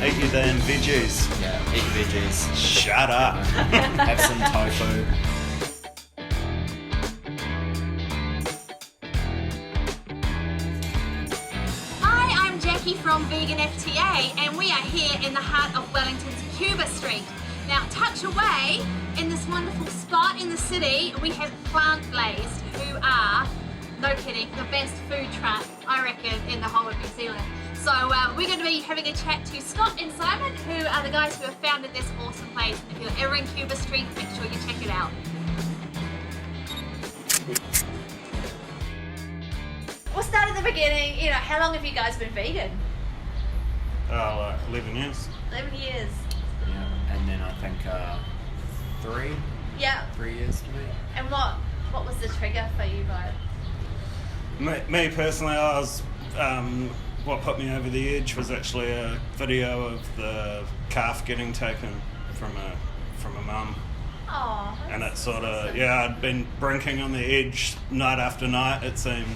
Eat your damn veggies. Yeah, eat veggies. Shut up. Have some tofu. Hi, I'm Jackie from VeganFTA, and we are here in the heart of Wellington's Cuba Street. Now, tucked away in this wonderful spot in the city, we have Plant Blazed, who are, no kidding, the best food truck, I reckon, in the whole of New Zealand. So we're going to be having a chat to Scott and Simon, who are the guys who have founded this awesome place. If you're ever in Cuba Street, make sure you check it out. We'll start at the beginning. You know, how long have you guys been vegan? Like 11 years. 11 years. Yeah, and then I think 3 years to me. And what was the trigger for you both? Me personally, I was what put me over the edge was actually a video of the calf getting taken from a mum. Oh, And it sort of, I'd been brinking on the edge night after night, it seemed.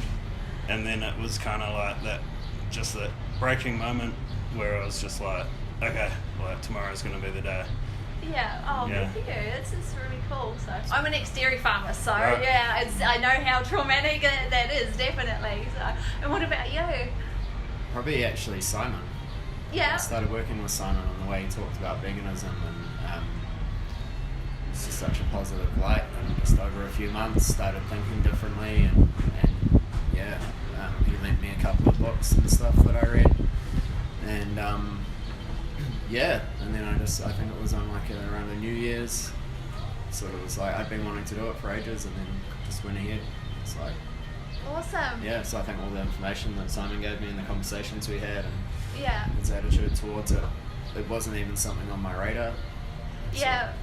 And then it was kind of like that breaking moment where I was just like, okay, like tomorrow's going to be the day. Yeah, Yeah. good for you. It's really cool. So I'm an ex-dairy farmer, so Right. yeah, I know how traumatic that is, definitely. So, and what about you? Probably actually Simon. Yeah. I started working with Simon on the way he talked about veganism, and it's just such a positive light. And just over a few months, started thinking differently, and he lent me a couple of books and stuff that I read, and and then I think it was on around the New Year's, sort of was like I'd been wanting to do it for ages, and then just went ahead. It's like Awesome. yeah, so I think all the information that Simon gave me and the conversations we had and Yeah. his attitude towards it, it wasn't even something on my radar. Yeah.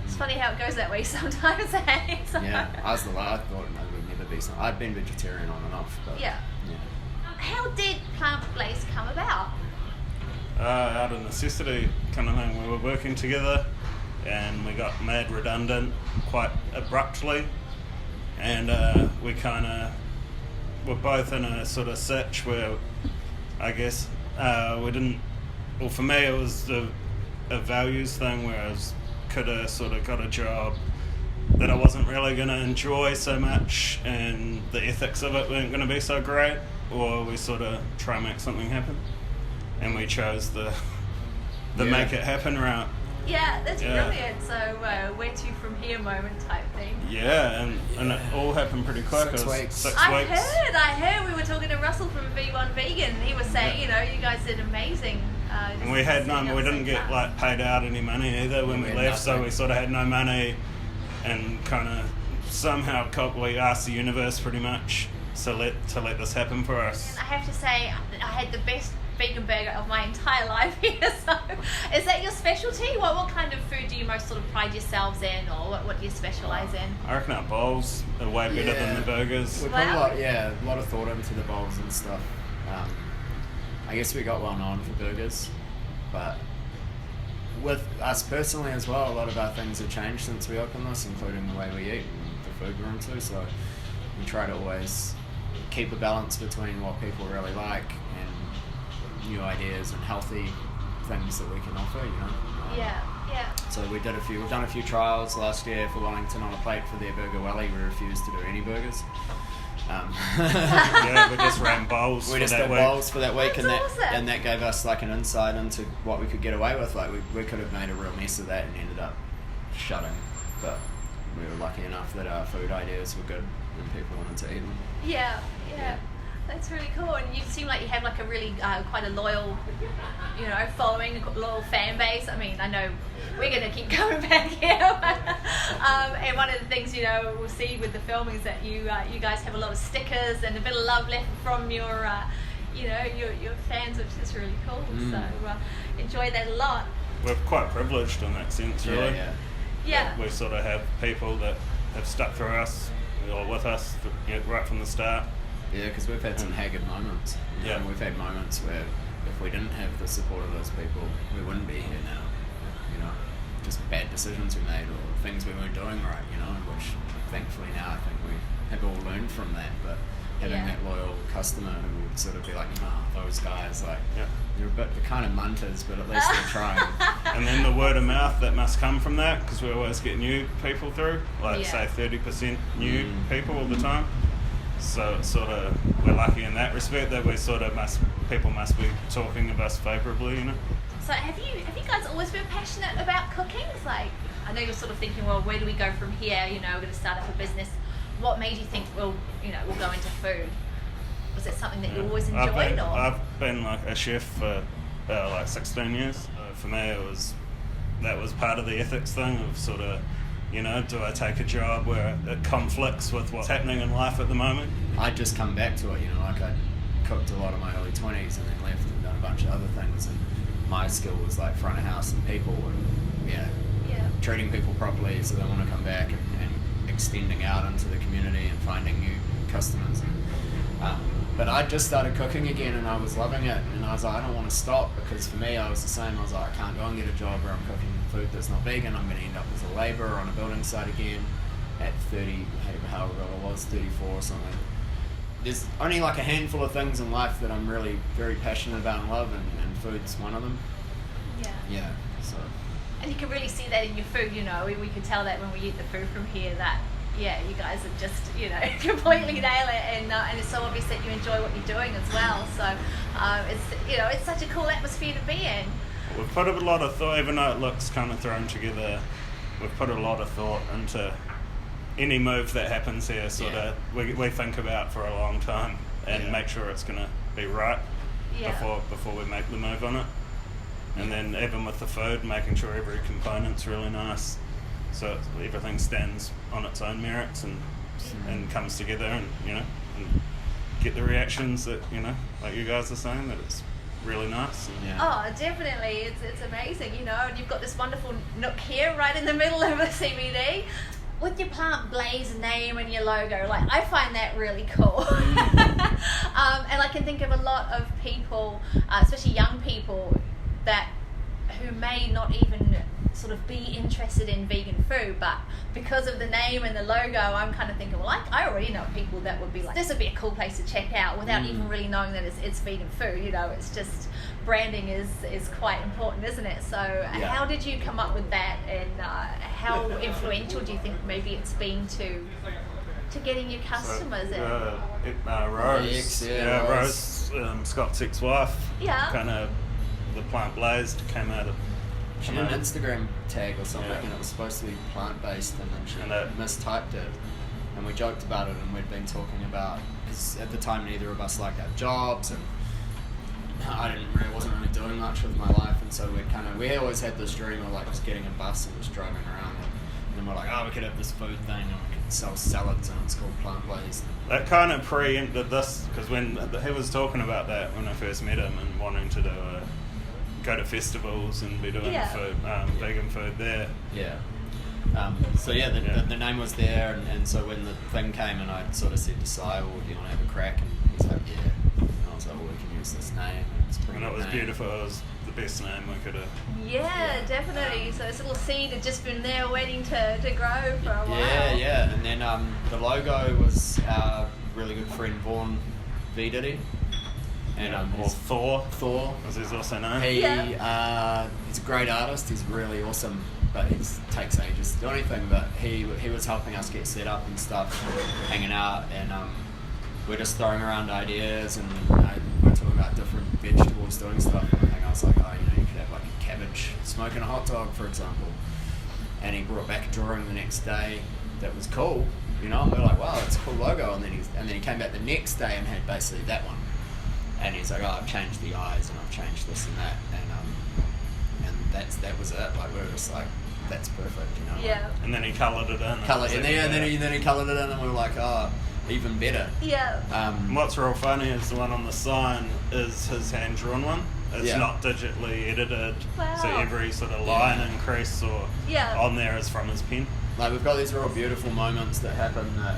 It's funny how it goes that way sometimes, eh? So- Yeah, I thought it would never be something. I'd been vegetarian on and off, but Yeah. How did Plant Blaze come about? Out of necessity kind of thing. We were working together and we got made redundant quite abruptly, and we kind of were both in a sort of sitch where I guess we didn't, well, for me it was a values thing where I could have sort of got a job that I wasn't really going to enjoy so much and the ethics of it weren't going to be so great, or we sort of try and make something happen, and we chose the make it happen route. Yeah, that's Yeah. brilliant. So where to from here moment type thing. Yeah, and it all happened pretty quick. 6 It was weeks. 6 I weeks. heard. We were talking to Russell from V1 Vegan. He was saying, you guys did amazing. And we had we didn't get paid out any money either when we had left, so nothing. we sort of had no money, and kind of somehow we asked the universe pretty much to let this happen for us. I have to say, I had the best vegan burger of my entire life here. So, is that your specialty? What kind of food do you most sort of pride yourselves in, or what do you specialise in? I reckon our bowls are way better than the burgers. We put Wow. a lot of thought into the bowls and stuff. I guess we got well known for burgers, but with us personally as well, a lot of our things have changed since we opened this, including the way we eat and the food we're into. So we try to always keep a balance between what people really like and new ideas and healthy things that we can offer. Yeah. So we've done a few trials last year for Wellington on a plate for their burger welly. We refused to do any burgers. Yeah, we just ran bowls We for just that did week. bowls for that week, That's awesome. and that gave us an insight into what we could get away with. We could have made a real mess of that and ended up shutting, but we were lucky enough that our food ideas were good and people wanted to eat them. Yeah. That's really cool, and you seem like you have a really quite a loyal, following, a loyal fan base. I mean, I know we're going to keep coming back here, and one of the things we'll see with the film is that you guys have a lot of stickers and a bit of love left from your fans, which is really cool. So enjoy that a lot. We're quite privileged in that sense, really. Yeah. We sort of have people that have stuck through us or with us right from the start. Yeah, because we've had some haggard moments. Yeah. And we've had moments where if we didn't have the support of those people, we wouldn't be here now. Just bad decisions we made or things we weren't doing right, which thankfully now I think we have all learned from that. But having that loyal customer who would sort of be like, nah, those guys, like, they're kind of munters, but at least they're trying. And then the word of mouth that must come from that, because we always get new people through, like say 30% new people all the time. So it's sort of, we're lucky in that respect that we sort of people must be talking of us favourably, you know. So have you guys always been passionate about cooking? It's like, I know you're sort of thinking, well, where do we go from here? You know, we're going to start up a business. What made you think, well, you know, we'll go into food? Was it something that you always enjoyed? I've been like a chef for like 16 years. For me, that was part of the ethics thing of sort of, you know, do I take a job where it conflicts with what's happening in life at the moment? I'd just come back to it, you know, like I cooked a lot of my early 20s and then left and done a bunch of other things, and my skill was like front of house and people and, treating people properly so they want to come back and extending out into the community and finding new customers. But I just started cooking again and I was loving it, and I was like, I don't want to stop, because for me I was the same. I was like, I can't go and get a job where I'm cooking food that's not vegan. I'm going to end up as a labourer on a building site again at 30, however old I was, 34 or something. There's only like a handful of things in life that I'm really very passionate about and love, and food's one of them. Yeah, so. And you can really see that in your food, you know. We can tell that when we eat the food from here that, you guys are just, you know, completely nail it, and it's so obvious that you enjoy what you're doing as well. So it's, you know, it's such a cool atmosphere to be in. We've put a lot of thought, even though it looks kind of thrown together, we've put a lot of thought into any move that happens here, sort of, we think about for a long time and make sure it's going to be right before we make the move on it. And then even with the food, making sure every component's really nice, so everything stands on its own merits and comes together, and, you know, and get the reactions that, you know, like you guys are saying, that it's really nice. Oh, definitely. It's amazing, you know, and you've got this wonderful nook here right in the middle of the CBD. With your Plant Blaze name and your logo, like, I find that really cool. And I can think of a lot of people, especially young people, who may not even sort of be interested in vegan food, but because of the name and the logo, I'm kind of thinking, well, I already know people that would be like, this would be a cool place to check out, without even really knowing that it's vegan food. You know, it's just, branding is quite important, isn't it? So how did you come up with that, and how influential do you think maybe it's been to getting new customers? Rose, Scott's ex-wife, kind of, the Plant Blazed came out of. She did an Instagram tag or something, and it was supposed to be plant-based, and then she mistyped it, and we joked about it, and we'd been talking about, because at the time neither of us liked our jobs, and I wasn't really doing much with my life, and so we always had this dream of like just getting a bus and just driving around, and then we're like, we could have this food thing, and we could sell salads, and it's called Plant-Based. That kind of preempted this, because when he was talking about that when I first met him, and wanting to go to festivals and be doing food, vegan food there. The name was there, and so when the thing came, and I sort of said to Si, well, do you want to have a crack? And he's like, and I was like, well, we can use this name. And it was beautiful. It was the best name we could have. Definitely. So this little seed had just been there waiting to grow for a while. And then the logo was our really good friend Vaughan V. And or Thor, was his also known. He's a great artist. He's really awesome, but he takes ages to do anything. But he was helping us get set up and stuff, hanging out, and we're just throwing around ideas, and we're talking about different vegetables doing stuff. And I was like, you could have like a cabbage smoking a hot dog, for example. And he brought back a drawing the next day that was cool, you know. And we're like, wow, that's a cool logo. And then he came back the next day and had basically that one. And he's like, I've changed the eyes, and I've changed this and that, and that was it. Like, we were just like, that's perfect, you know. Yeah. And then he coloured it in. Then he coloured it in, and we were like, even better. Yeah. What's real funny is the one on the sign is his hand drawn one. It's not digitally edited. Wow. So every sort of line and crease or on there is from his pen. Like, we've got these real beautiful moments that happen that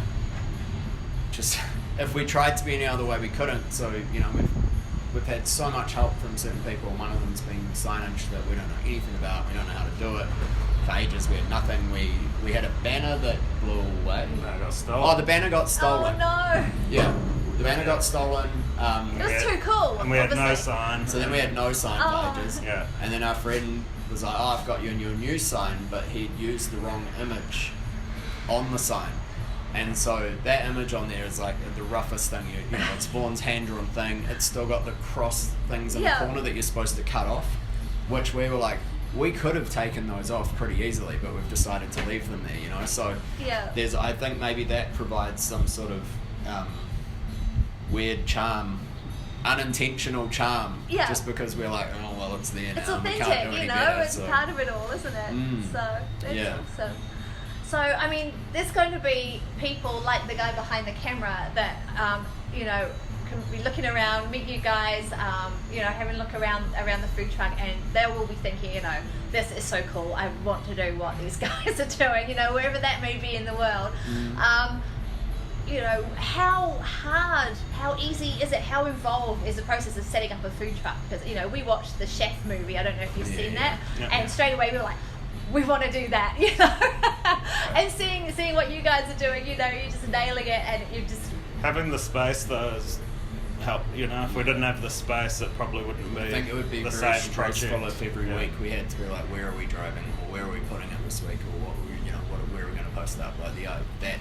just, if we tried to be any other way, we couldn't. So, you know, we've had so much help from certain people. One of them's been signage that we don't know anything about. We don't know how to do it. For ages, we had nothing. We had a banner that blew away. No, it got stolen. Oh, the banner got stolen. Oh, no. Yeah. The banner got stolen. It was too cool. And we had no obviously. sign. So then we had no sign Oh. pages. Yeah. And then our friend was like, "Oh, I've got you a new sign," but he'd used the wrong image on the sign. And so that image on there is like the roughest thing. You know, it's Vaughn's hand-drawn thing. It's still got the cross things in Yeah. the corner that you're supposed to cut off, which we were like, we could have taken those off pretty easily, but we've decided to leave them there, you know. So Yeah. I think maybe that provides some sort of weird charm, unintentional charm, Yeah. just because we're like, oh well, it's there now. It's and we can't authentic, do you any know, better, it's so. part of it all, isn't it? Mm. So, that's Yeah. awesome. So, I mean, there's going to be people like the guy behind the camera that, you know, can be looking around, meet you guys, you know, having a look around the food truck, and they will be thinking, you know, this is so cool, I want to do what these guys are doing, you know, wherever that may be in the world. You know, how hard, how easy is it, how involved is the process of setting up a food truck? Because, you know, we watched the Chef movie, I don't know if you've seen that, Yeah. and straight away we were like, we want to do that, you know. And seeing what you guys are doing, you know, you're just nailing it, and you just Having the space though is help. You know, if we didn't have the space, it probably wouldn't be. I think it would be the very same stressful project. if every Yeah. week we had to be like, where are we driving, or where are we putting it this week, or what we, you know, where are we going to post up? Like that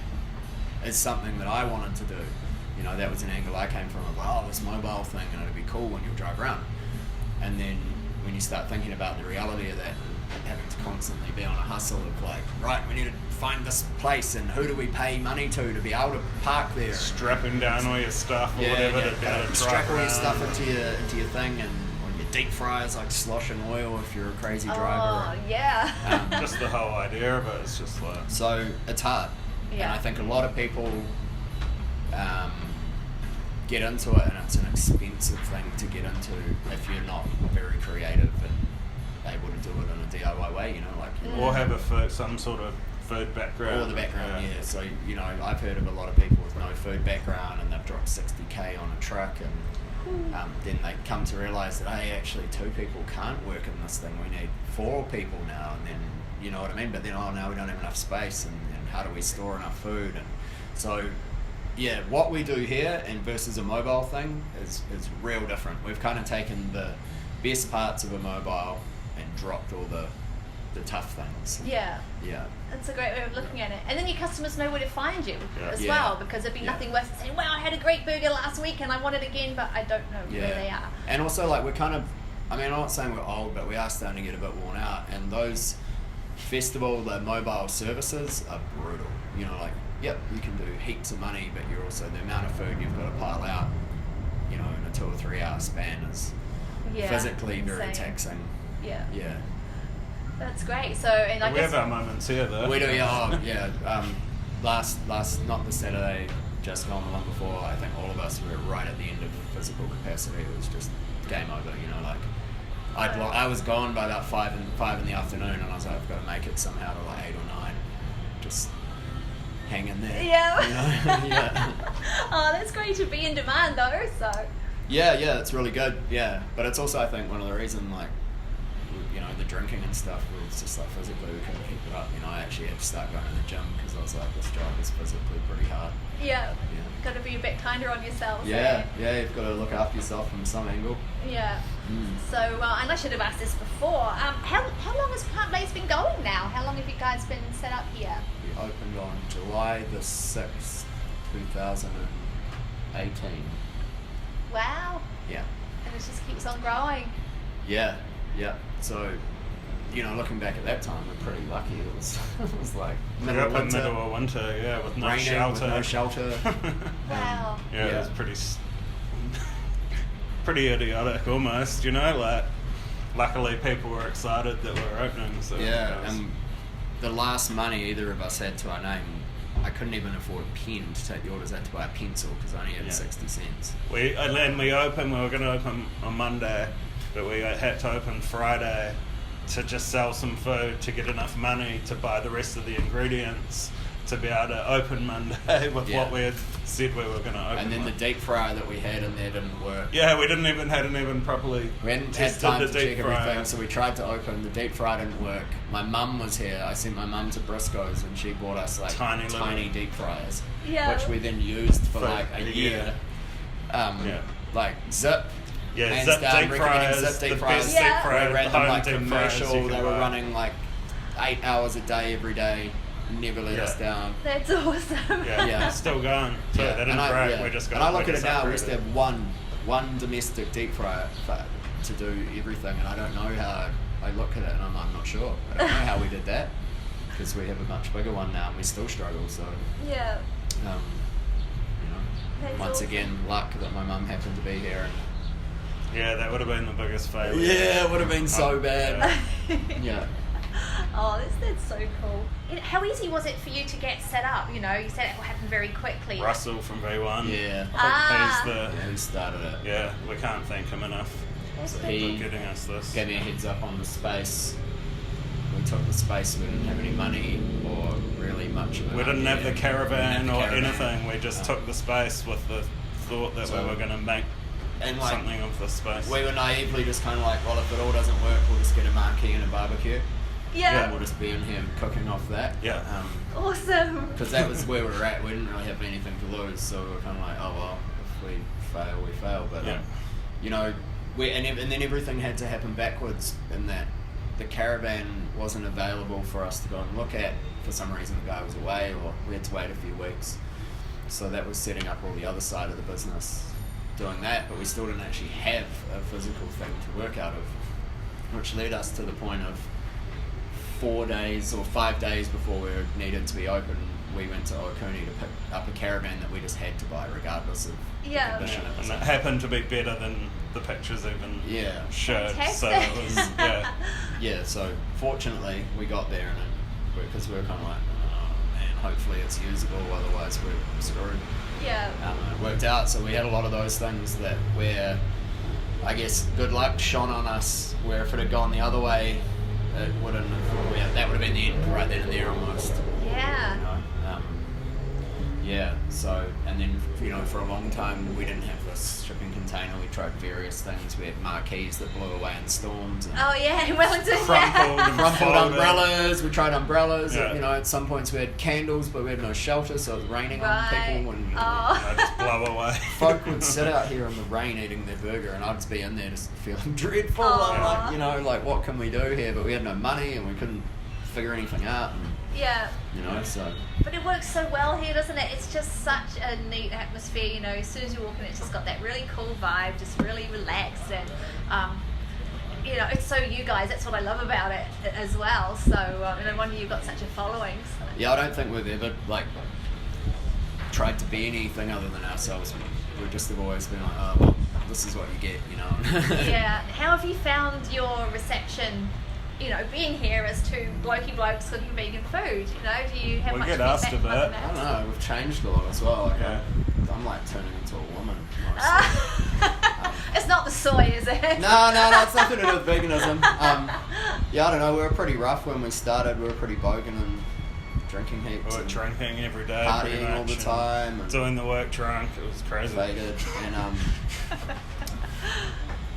is something that I wanted to do. You know, that was an angle I came from. Of like, oh, this mobile thing, and it'd be cool when you drive around. And then when you start thinking about the reality of that, and having to constantly be on a hustle of like, right, we need to find this place, and who do we pay money to be able to park there? Strapping down all your stuff or whatever to be able to strap drive all your around. stuff into your thing, and on your deep fryers, like sloshing oil if you're a crazy oh driver. yeah. Just the whole idea of it is just like. So it's hard, and Yeah. I think a lot of people get into it, and it's an expensive thing to get into if you're not very creative and able to do it in a DIY way. You know, like Or have some sort of food background. or the background, yeah. So, you know, I've heard of a lot of people with no food background, and they've dropped 60k on a truck, and then they come to realise that, hey, actually 2 people can't work in this thing. We need 4 people now, and then, you know what I mean? But then, oh, now we don't have enough space, and how do we store enough food? And so, yeah, what we do here and versus a mobile thing is real different. We've kind of taken the best parts of a mobile and dropped all the tough things. Yeah. Yeah. That's a great way of looking at it. And then your customers know where to find you as Yeah. well, because there'd be Yeah. nothing worse than saying, wow, I had a great burger last week and I want it again, but I don't know where they are. And also, like, we're kind of, I mean, I'm not saying we're old, but we are starting to get a bit worn out, and those the mobile services are brutal. You know, like, yep, you can do heaps of money, but you're also, the amount of food you've got to pile out, you know, in a 2 or 3 hour span is physically very insane. taxing. Yeah. Yeah. That's great. So, and I We guess have our moments here though. We do, yeah. Oh, yeah. Last, not the Saturday, just gone the one before, I think all of us were right at the end of physical capacity. It was just game over, you know, like, I was gone by about 5 in the afternoon, and I was like, I've got to make it somehow to like 8 or 9. Just hang in there. Yeah. You know? Yeah. Oh, that's great to be in demand though, so. Yeah, it's really good. Yeah, but it's also, I think, one of the reasons, like, you know, the drinking and stuff, was just like physically we couldn't keep it up. You know, I actually had to start going to the gym because I was like, this job is physically pretty hard. Yeah. Yeah. Got to be a bit kinder on yourselves. Yeah, you've got to look after yourself from some angle. Yeah. So, and I should have asked this before. How long has Plant Blaze been going now? How long have you guys been set up here? We opened on July the 6th, 2018. Wow. Yeah. And it just keeps on growing. Yeah. So, you know, looking back at that time, we're pretty lucky. It was like Middle of winter, yeah, with no raining, shelter. with no shelter. Wow. Yeah, it was pretty idiotic almost, you know, like, luckily people were excited that we were opening, so Yeah, and the last money either of us had to our name, I couldn't even afford a pen to take the orders. I had to buy a pencil because I only had 60 cents. we were going to open on Monday, but we had to open Friday to just sell some food to get enough money to buy the rest of the ingredients to be able to open Monday with what we had said we were going to open. And then the deep fryer that we had in there didn't work. Yeah, we hadn't even properly We hadn't had tested time the to deep check fryer. everything, so we tried to open. The deep fryer didn't work. My mum was here. I sent my mum to Briscoe's, and she bought us like Tiny tiny deep fryers, Yeah. which we then used for For like a a year. year. like Zip. Yeah, hands Zip down, deep recommending fryers, Zip deep the fryers. best deep Yeah. fryer, They ran them like home deep fryers you commercial. can They were buy. running like 8 hours a day every day. Never let us down. That's awesome. Yeah, it's still going. So they didn't break. We just got. And I look at it now. We just used to have one domestic deep fryer to do everything, and I don't know how. I look at it and I'm not sure. I don't know how we did that because we have a much bigger one now and we still struggle. So Yeah. That's once awesome. again, luck that my mum happened to be here. And Yeah, that would have been the biggest failure. yeah, it would have been so bad. Yeah. Oh, that's so cool. How easy was it for you to get set up? You know, you said it will happen very quickly. Russell from V1. Yeah. He's Who started it? yeah, we can't thank him enough That's for He getting us this. gave me a heads up on the space. We took the space. We didn't have any money or really much of it. We didn't have the caravan or caravan. anything. We just took the space with the thought that So- we were going to make And like, something of the space. we were naively just kind of like, well, if it all doesn't work, we'll just get a marquee and a barbecue. Yeah. And we'll just be in here cooking off that. Yeah. Awesome. Because that was where we were at. We didn't really have anything to lose, so we were kind of like, oh well, if we fail, we fail. But Yeah. you know, and then everything had to happen backwards in that the caravan wasn't available for us to go and look at. For some reason, the guy was away, or we had to wait a few weeks. So that was setting up all the other side of the business, doing that. But we still didn't actually have a physical thing to work out of, which led us to the point of 4 days or 5 days before we needed to be open, we went to Okuni to pick up a caravan that we just had to buy regardless of Yeah. the condition it was And in. it happened to be better than the pictures even Yeah. showed. So Fantastic. it was, yeah. Yeah, so fortunately we got there and because we were kind of like, oh man, hopefully it's usable, otherwise we're screwed. Yeah. It worked out, so we had a lot of those things that where, I guess, good luck shone on us, where if it had gone the other way, it wouldn't have, that would have been the end right then and there almost. Yeah. You know? Yeah, so, and then, you know, for a long time we didn't have this shipping container. We tried various things. We had marquees that blew away in storms. And Oh yeah, in Wellington. Crumpled Yeah. and crumpled folded. umbrellas. We tried umbrellas. Yeah. You know, at some points we had candles, but we had no shelter, so it was raining on Right. people. And Oh. They just blow away. folk would sit out here in the rain eating their burger, and I'd just be in there just feeling dreadful. Aw. I'm like, you know, like what can we do here? But we had no money, and we couldn't figure anything out. And, Yeah. you know, so But it works so well here, doesn't it? It's just such a neat atmosphere, you know, as soon as you walk in, it's just got that really cool vibe, just really relaxed, and, you know, it's so you guys, that's what I love about it as well, so, no wonder you've got such a following. So. yeah, I don't think we've ever, like, tried to be anything other than ourselves. We just have always been like, oh, well, this is what you get, you know. Yeah, how have you found your reception, you know, being here as two blokey blokes cooking vegan food, you know, do you have We much get feedback asked a from bit. other I don't mates? know, we've changed a lot as well. Like, Yeah. I'm like turning into a woman mostly. It's not the soy, is it? No, it's nothing to do with veganism. Yeah, I don't know, we were pretty rough when we started. We were pretty bogan and drinking heaps. We were and drinking every day, pretty partying all much, the time. and doing the work drunk. It was crazy. Faded. And,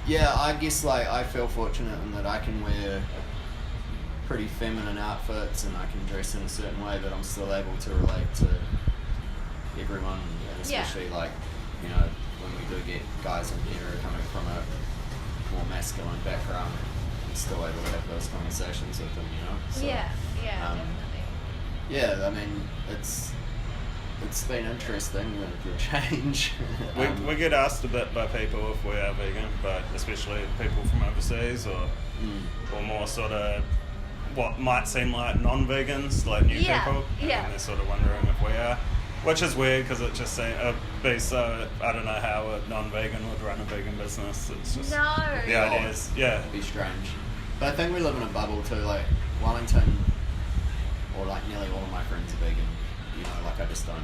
yeah, I guess, like, I feel fortunate in that I can wear pretty feminine outfits and I can dress in a certain way, but I'm still able to relate to everyone, and especially like, you know, when we do get guys in here who are coming from a more masculine background, I'm still able to have those conversations with them, you know. So, Yeah, um, definitely. yeah, I mean, it's been interesting the change. We get asked a bit by people if we are vegan, but especially people from overseas or more sort of what might seem like non-vegans, like new people. Yeah. And they're sort of wondering if we are, which is weird because it just be so. I don't know how a non-vegan would run a vegan business. It's just No. the idea is It'd be strange. But I think we live in a bubble too, like Wellington, or like nearly all of my friends are vegan. You know, like I just don't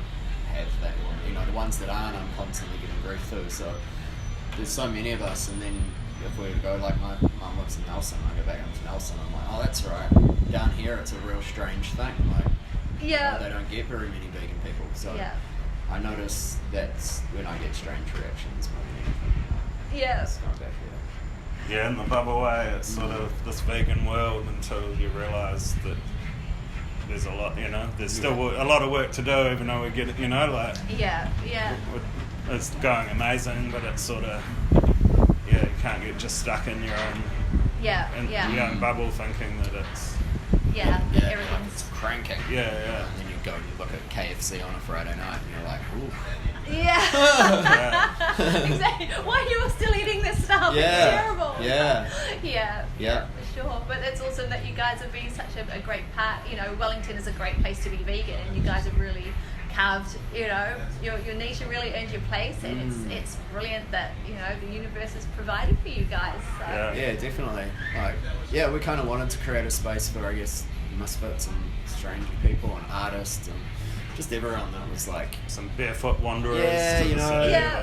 have that one. You know, the ones that aren't, I'm constantly getting grief to. So there's so many of us, and then if we were to go, like my mum lives in Nelson, I go back into Nelson, I'm like, oh, that's right. Down here, it's a real strange thing. Like, Yeah. you know, they don't get very many vegan people. So Yeah. I notice that's when I get strange reactions more than anything. Yeah. It's going back here. in the bubble way. It's sort of this vegan world until you realise that there's a lot, you know, there's still a lot of work to do, even though we get it, you know, like Yeah. we're it's going amazing, but it's sort of, yeah, you can't get just stuck in your own, your own bubble thinking that it's, everything's it's cranking. Yeah. And then you go and you look at KFC on a Friday night and you're like, ooh. Exactly. Why are you still eating this stuff? It's terrible. Yeah, for sure. But it's awesome that you guys have been such a great part. You know, Wellington is a great place to be vegan, and you guys have really carved, you know, your niche and really earned your place, and it's brilliant that, you know, the universe has provided for you guys. So. Yeah, definitely. Like, we kind of wanted to create a space for, I guess, misfits and strange people and artists and just everyone that was like some barefoot wanderers.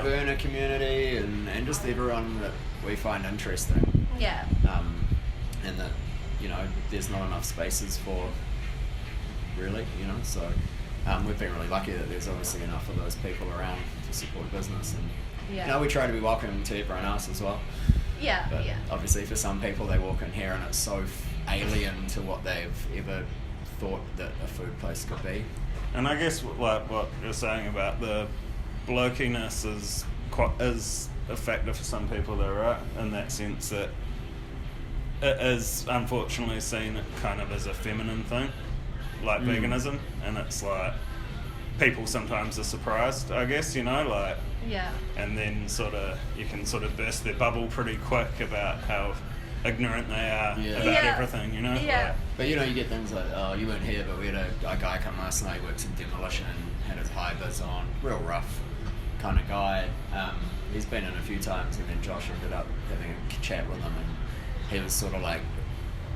Burner community and just everyone that we find interesting. Yeah. And that, you know, there's not enough spaces for, really, you know, so we've been really lucky that there's obviously enough of those people around to support business, and you know, we try to be welcoming to everyone else as well. But obviously for some people they walk in here and it's so alien to what they've ever thought that a food place could be. And I guess like what you're saying about the blokiness is a factor for some people, though, right? In that sense that it is unfortunately seen kind of as a feminine thing, like veganism, and it's like people sometimes are surprised, I guess, you know, like, and then sort of you can sort of burst their bubble pretty quick about how ignorant they are about everything, you know. Like, but you know, you get things like, oh, you weren't here, but we had a guy come last night, works in demolition, had his high vis on, real rough kind of guy. He's been in a few times, and then Josh ended up having a chat with him, and he was sort of like,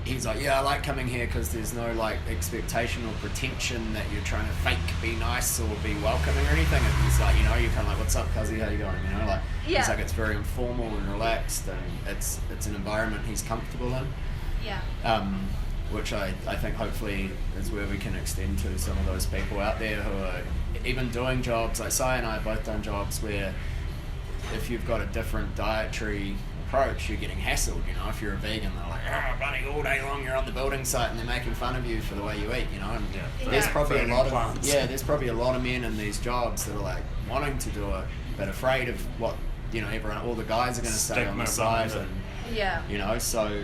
he's like, I like coming here because there's no like expectation or pretension that you're trying to fake be nice or be welcoming or anything. And he's like, you know, you're kind of like, what's up, cuzzy, how you going? You know, like, he's like, it's very informal and relaxed, and it's an environment he's comfortable in. Which I think hopefully is where we can extend to some of those people out there who are even doing jobs, like Si and I have both done jobs where if you've got a different dietary approach, you're getting hassled, you know. If you're a vegan, they're like, buddy, all day long you're on the building site and they're making fun of you for the way you eat, you know. And there's probably a lot of there's probably a lot of men in these jobs that are like wanting to do it but afraid of what, you know, all the guys are going to say on the side, and you know, so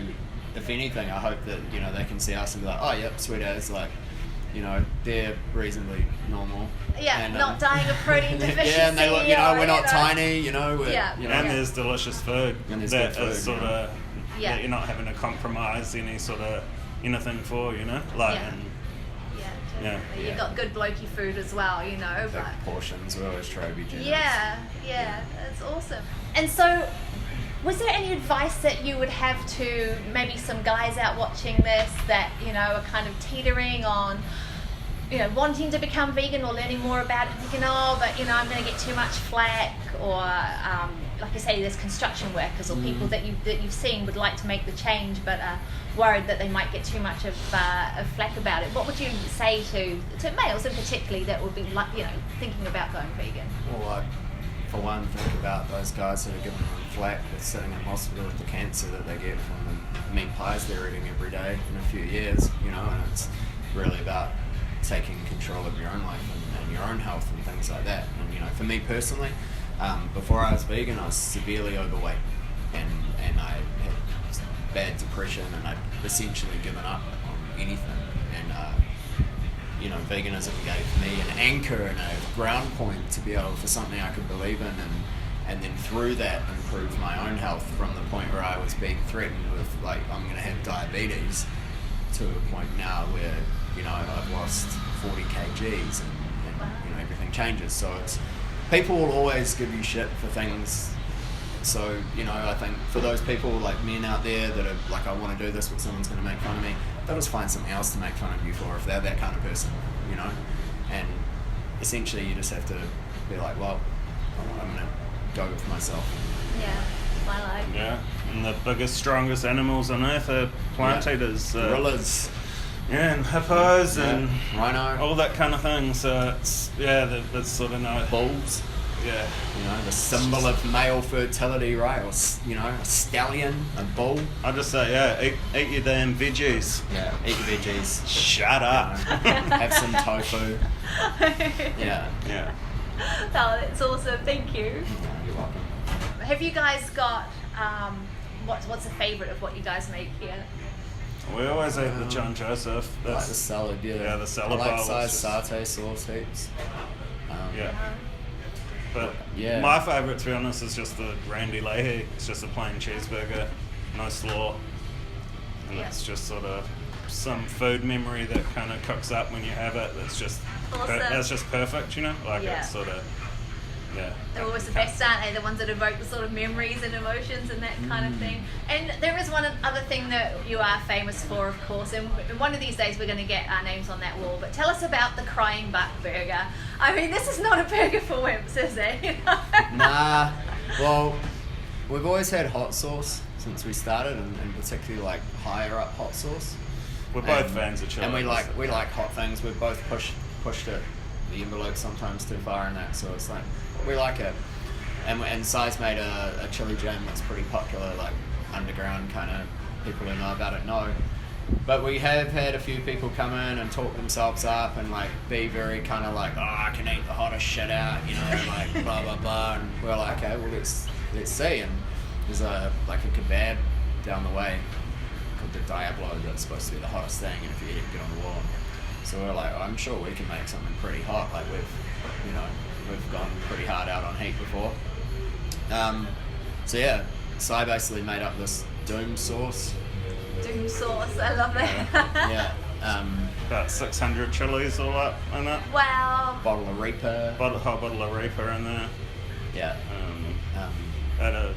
if anything, I hope that, you know, they can see us and be like, oh yep, sweet as, like, you know, they're reasonably normal. And, not dying of protein deficiency. And they look, you know, we're not tiny, you know. We're, you know, and there's delicious food. And there's that good food, is sort of that you're not having to compromise any sort of anything for, you know, like. You've got good blokey food as well, you know. Big portions, we always try to be generous. That's awesome. And so, was there any advice that you would have to maybe some guys out watching this that, you know, are kind of teetering on, you know, wanting to become vegan or learning more about it, thinking, but, you know, I'm going to get too much flack, or like I say, there's construction workers or people that you've seen would like to make the change but are worried that they might get too much of flack about it. What would you say to males in particular that would be, like, you know, thinking about going vegan? Well, for one, think about those guys that are giving them flack that's sitting in hospital with the cancer that they get from the meat pies they're eating every day in a few years, you know. And it's really about taking control of your own life and your own health and things like that. And, you know, for me personally, before I was vegan, I was severely overweight, and I had bad depression, and I'd essentially given up on anything. And you know, veganism gave me an anchor and a ground point to be able for something I could believe in, and then through that improve my own health from the point where I was being threatened with, like, I'm going to have diabetes, to a point now where, you know, I've lost 40 kgs and you know, everything changes. So it's, people will always give you shit for things. So, you know, I think for those people like men out there that are like, I want to do this but someone's going to make fun of me, they'll just find something else to make fun of you for if they're that kind of person, you know. And essentially you just have to be like, well, I'm going to go with myself. My life. And the biggest, strongest animals on earth are plant eaters. Gorillas. And hippos and rhino, all that kind of thing. So it's that's sort of no bulls. You know, the symbol of male fertility, right? Or, you know, a stallion, a bull. I just say, eat your damn veggies. Eat your veggies. Shut up. You know, have some tofu. Oh, that's awesome. Thank you. You're welcome. Have you guys got what's a favourite of what you guys make here? We always eat the John Joseph. I like the salad, yeah. Yeah, the salad I like bowl. size satay sauce heaps. Yeah. But Yeah. my favourite, to be honest, is just the Randy Leahy. It's just a plain cheeseburger, no slaw. And it's just sort of some food memory that kind of cooks up when you have it. That's just that's just perfect, you know? Like it's sort of, yeah. They're always the best, aren't they? The ones that evoke the sort of memories and emotions and that kind of thing. And there is one other thing that you are famous for, of course, and one of these days we're going to get our names on that wall. But tell us about the Crying Buck burger. I mean, this is not a burger for wimps, is it? Nah. Well, we've always had hot sauce since we started, and particularly like higher up hot sauce. We're both fans of chili. And we like hot things. We've both pushed it, the envelope sometimes too far in that, so it's like, we like it. And Si's made a chili jam that's pretty popular, like underground kind of people who know about it know. But we have had a few people come in and talk themselves up and like be very kind of like, oh, I can eat the hottest shit out, you know, like blah blah blah. And we're like, okay, well let's see. And there's a kebab down the way called the Diablo that's supposed to be the hottest thing, and if you eat it, get on the wall. So we're like, I'm sure we can make something pretty hot. Like we've gone pretty hard out on heat before. So yeah, Si basically made up this doom sauce. Doom sauce, I love it. Yeah. About 600 chilies all up in it. Wow. Bottle of Reaper. Whole bottle of Reaper in there. Yeah. Had a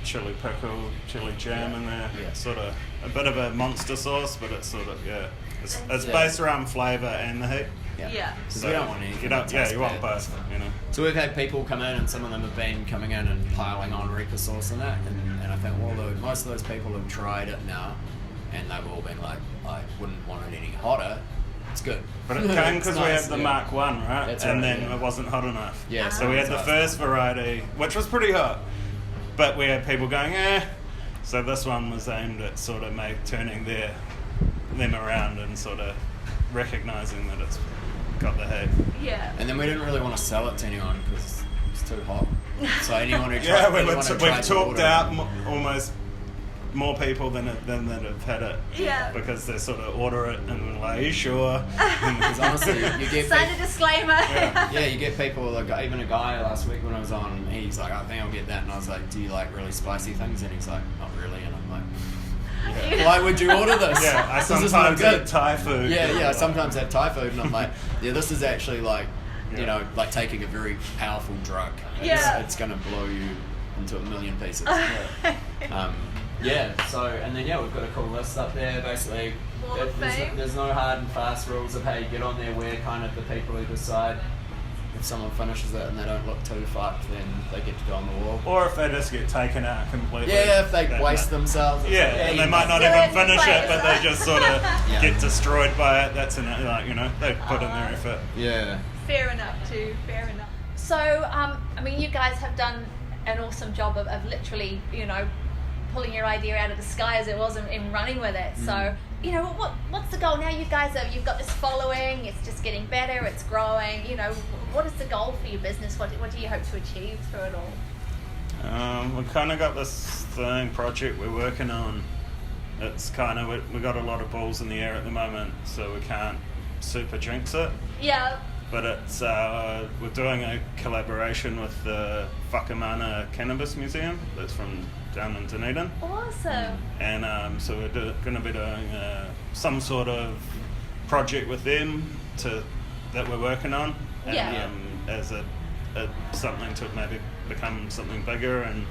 chili pickle, chili jam in there. Yeah. Sort of a bit of a monster sauce, but it's sort of it's based around flavour and the heat. Yeah. Because we don't want anything. You want both, you know. So we've had people come in, and some of them have been coming in and piling on Reaper sauce and that, and I think most of those people have tried it now, and they've all been like, I wouldn't want it any hotter. It's good. But it came because we nice, had the Mark 1, right? That's and right, then it wasn't hot enough. Yeah. So we had the first variety, which was pretty hot, but we had people going, So this one was aimed at sort of turning them around and sort of recognising that it's got the heat. Yeah. And then we didn't really want to sell it to anyone because it's too hot. So anyone who tried, Yeah, we've talked out almost more people than that have had it. Yeah. Because they sort of order it and like, are you sure? Because honestly, you get Sign a disclaimer. yeah, you get people, like, even a guy last week when I was on, he's like, I think I'll get that, and I was like, do you like really spicy things? And he's like, not really, and I'm like, why would you order this? Yeah, I This is sometimes not good. eat Thai food. Yeah, I sometimes have Thai food, and I'm like, yeah, this is actually like, you know, like taking a very powerful drug. It's going to blow you into a million pieces. So, and then we've got a cool list up there. Basically, there's no hard and fast rules of how you get on there. We're kind of the people who decide. If someone finishes it and they don't look too fucked, then they get to go on the wall. Or if they just get taken out completely. Yeah, if they waste themselves. And they might not even finish it, but they just sort of get destroyed by it. That's they put in their effort. Yeah. Fair enough too, fair enough. So, I mean, you guys have done an awesome job of literally, pulling your idea out of the sky as it was and running with it. So, what's the goal now? You've got this following, it's just getting better, it's growing. What is the goal for your business? What do you hope to achieve through it all? We've kind of got this project we're working on. It's kind of, we've got a lot of balls in the air at the moment, so we can't super jinx it. Yeah. But it's we're doing a collaboration with the Whakamana Cannabis Museum that's from down in Dunedin. Awesome. And so we're going to be doing some sort of project with them that we're working on. And, as a something to maybe become something bigger and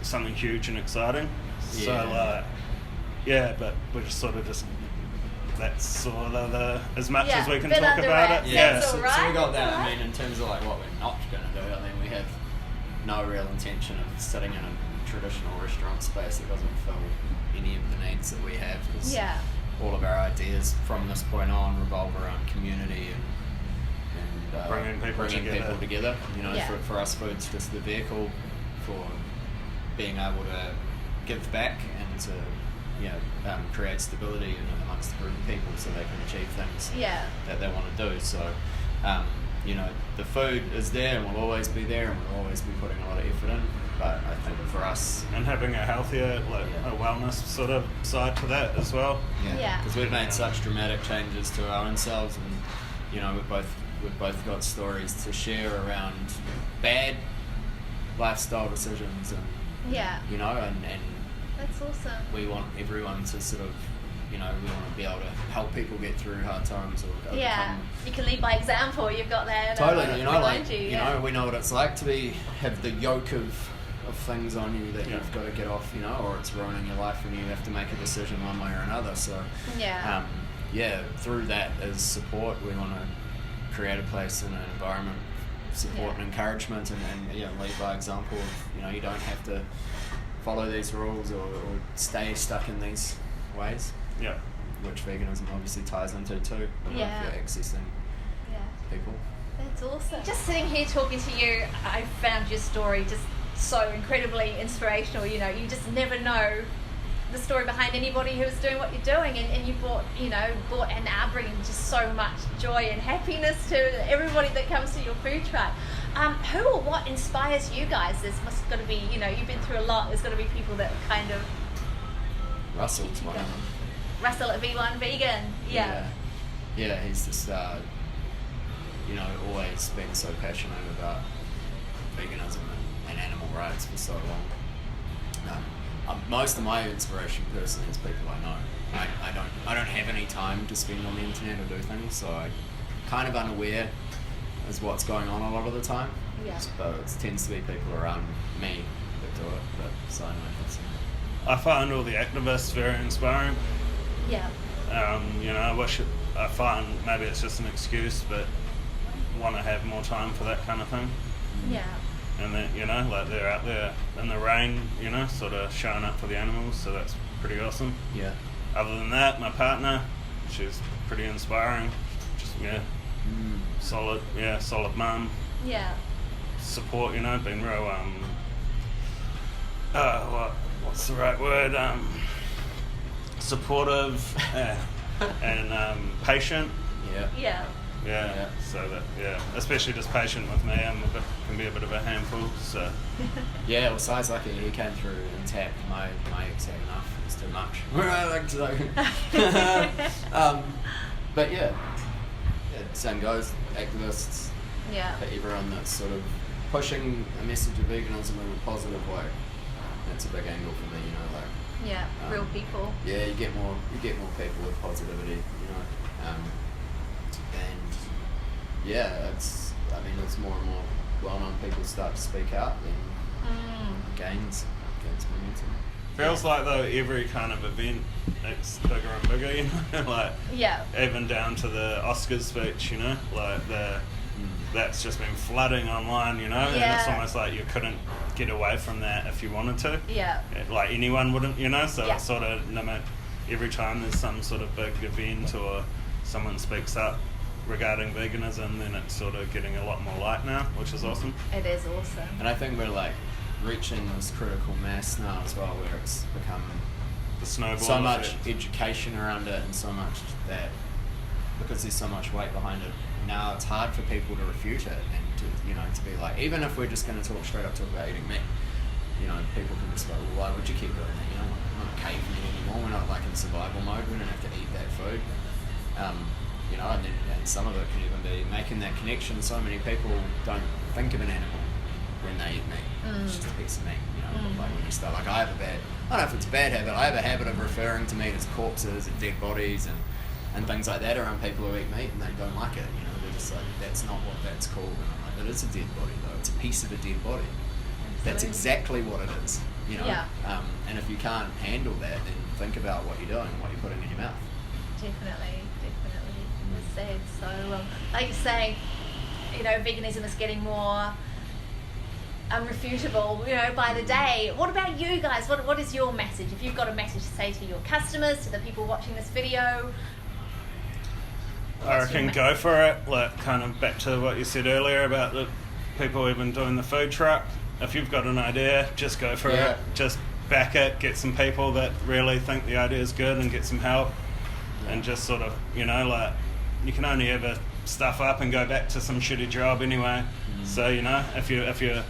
something huge and exciting. So but we're just that's sort of as much as we can talk about it. Yeah, so we got that. I mean, in terms of like what we're not going to do, I mean, we have no real intention of sitting in a traditional restaurant space that doesn't fill any of the needs that we have. Because all of our ideas from this point on revolve around community and bringing people together. For us, food's just the vehicle for being able to give back and to create stability amongst a group of people so they can achieve things that they want to do. So the food is there and will always be there, and we'll always be putting a lot of effort in. But I think for us, and having a healthier, a wellness sort of side to that as well. Yeah. Because we've made such dramatic changes to our own selves, and we've both got stories to share around bad lifestyle decisions, and and that's awesome. we want everyone to sort of, we want to be able to help people get through hard times or overcome. Yeah, you can lead by example. You've got that. Totally, we know what it's like to have the yoke of things on you that you've got to get off, or it's ruining your life and you have to make a decision one way or another. So through that as support, we want to create a place and an environment, support and encouragement, and lead by example of, you don't have to follow these rules or stay stuck in these ways. Yeah. Which veganism obviously ties into too. If you're accessing people. That's awesome. Just sitting here talking to you, I found your story just so incredibly inspirational. You just never know the story behind anybody who's doing what you're doing, and you brought and are bringing just so much joy and happiness to everybody that comes to your food truck. Who or what inspires you guys? There's must got to be, you've been through a lot. There's got to be people that kind of. Russell's one of them. Russell at V1 Vegan. Yeah, he's just always been so passionate about veganism and animal rights for so long. Most of my inspiration personally is people I know. I don't have any time to spend on the internet or do things, so I'm kind of unaware as what's going on a lot of the time. Yeah. So it tends to be people around me that do it. But so I find all the activists very inspiring. Yeah. I find maybe it's just an excuse, but want to have more time for that kind of thing. Yeah. And then, they're out there in the rain, sort of showing up for the animals, so that's pretty awesome. Yeah. Other than that, my partner, she's pretty inspiring. Just, solid mum. Yeah. Support, been real, what's the right word? Supportive and patient. Yeah. Yeah. So that, especially just patient with me. Can be a bit of a handful. So. Yeah, well, Si's lucky he came through and tapped my ex had enough. It's too much. I like to but same goes. Activists. Yeah. For everyone that's sort of pushing a message of veganism in a positive way. That's a big angle for me. Real people. Yeah, you get more people with positivity. It's more and more well-known people start to speak out, then gains momentum. Feels like though every kind of event it's bigger and bigger, even down to the Oscars speech, that's just been flooding online, and it's almost like you couldn't get away from that if you wanted to. Yeah. Like anyone wouldn't, so it's sort of every time there's some sort of big event or someone speaks up regarding veganism, then it's sort of getting a lot more light now, which is awesome. It is awesome. And I think we're reaching this critical mass now as well, where it's become the snowball so much effect. Education around it, and so much that because there's so much weight behind it, now it's hard for people to refute it and to be like, even if we're just going to talk about eating meat, people can just go, well, why would you keep doing that? We're not cavemen anymore. We're not in survival mode. We don't have to eat that food. And some of it can even be making that connection. So many people don't think of an animal when they eat meat. It's just a piece of meat, Like when you start, I have a bad, I don't know if it's a bad habit, I have a habit of referring to meat as corpses and dead bodies and things like that around people who eat meat, and they don't like it. They're just like, that's not what that's called. And I'm like, but it's a dead body though. It's a piece of a dead body. That's exactly what it is. And if you can't handle that, then think about what you're doing and what you're putting in your mouth. Definitely. Said. So, like you say, veganism is getting more unrefutable, by the day. What about you guys? What is your message? If you've got a message to say to your customers, to the people watching this video, I reckon go for it. Kind of back to what you said earlier about the people even doing the food truck. If you've got an idea, just go for it. Just back it. Get some people that really think the idea is good and get some help. And just sort of, you can only ever stuff up and go back to some shitty job anyway. So you know, if you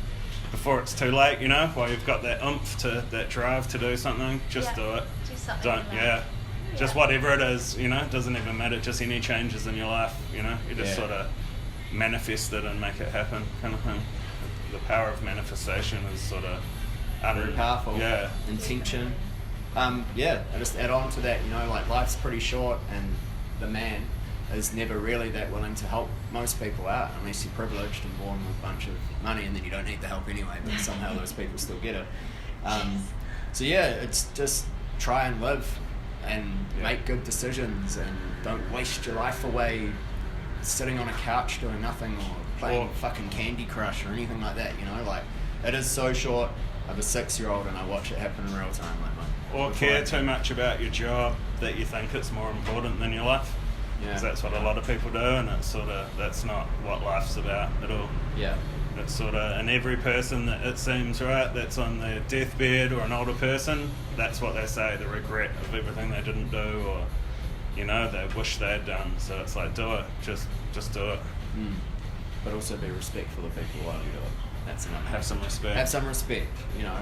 before it's too late, you know, while you've got that oomph that drive to do something, just do it. Do something. Don't just whatever it is, you know, it doesn't even matter. Just any changes in your life, you know, you just sort of manifest it and make it happen, kind of thing. The power of manifestation is sort of very powerful. Yeah. Intention. I just add on to that, you know, like life's pretty short, and the man is never really that willing to help most people out unless you're privileged and born with a bunch of money, and then you don't need the help anyway, but somehow those people still get it. It's just try and live and make good decisions, and don't waste your life away sitting on a couch doing nothing or playing fucking Candy Crush or anything like that, you know, like it is so short. I have a 6-year-old and I watch it happen in real time. Or care too much about your job that you think it's more important than your life. Because that's what a lot of people do, and it's sort of, that's not what life's about at all. Yeah. It's sort of, and every person that it seems, right, that's on their deathbed or an older person, that's what they say, the regret of everything they didn't do, or, you know, they wish they had done. So it's like, do it, just do it. But also be respectful of people while you do it. That's enough. Have some respect. Have some respect, you know.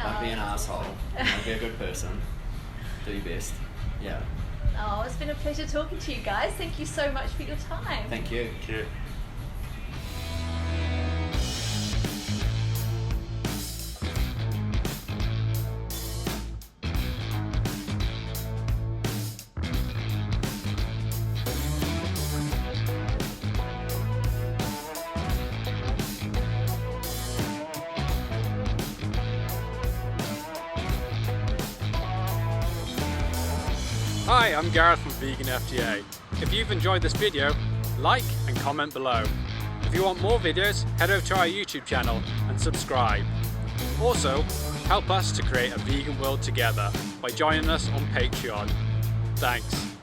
Don't be an asshole. You know, be a good person. Do your best. Yeah. Oh, it's been a pleasure talking to you guys. Thank you so much for your time. Thank you. Thank you. Hi, I'm Gareth from VeganFTA. If you've enjoyed this video, like and comment below. If you want more videos, head over to our YouTube channel and subscribe. Also, help us to create a vegan world together by joining us on Patreon. Thanks.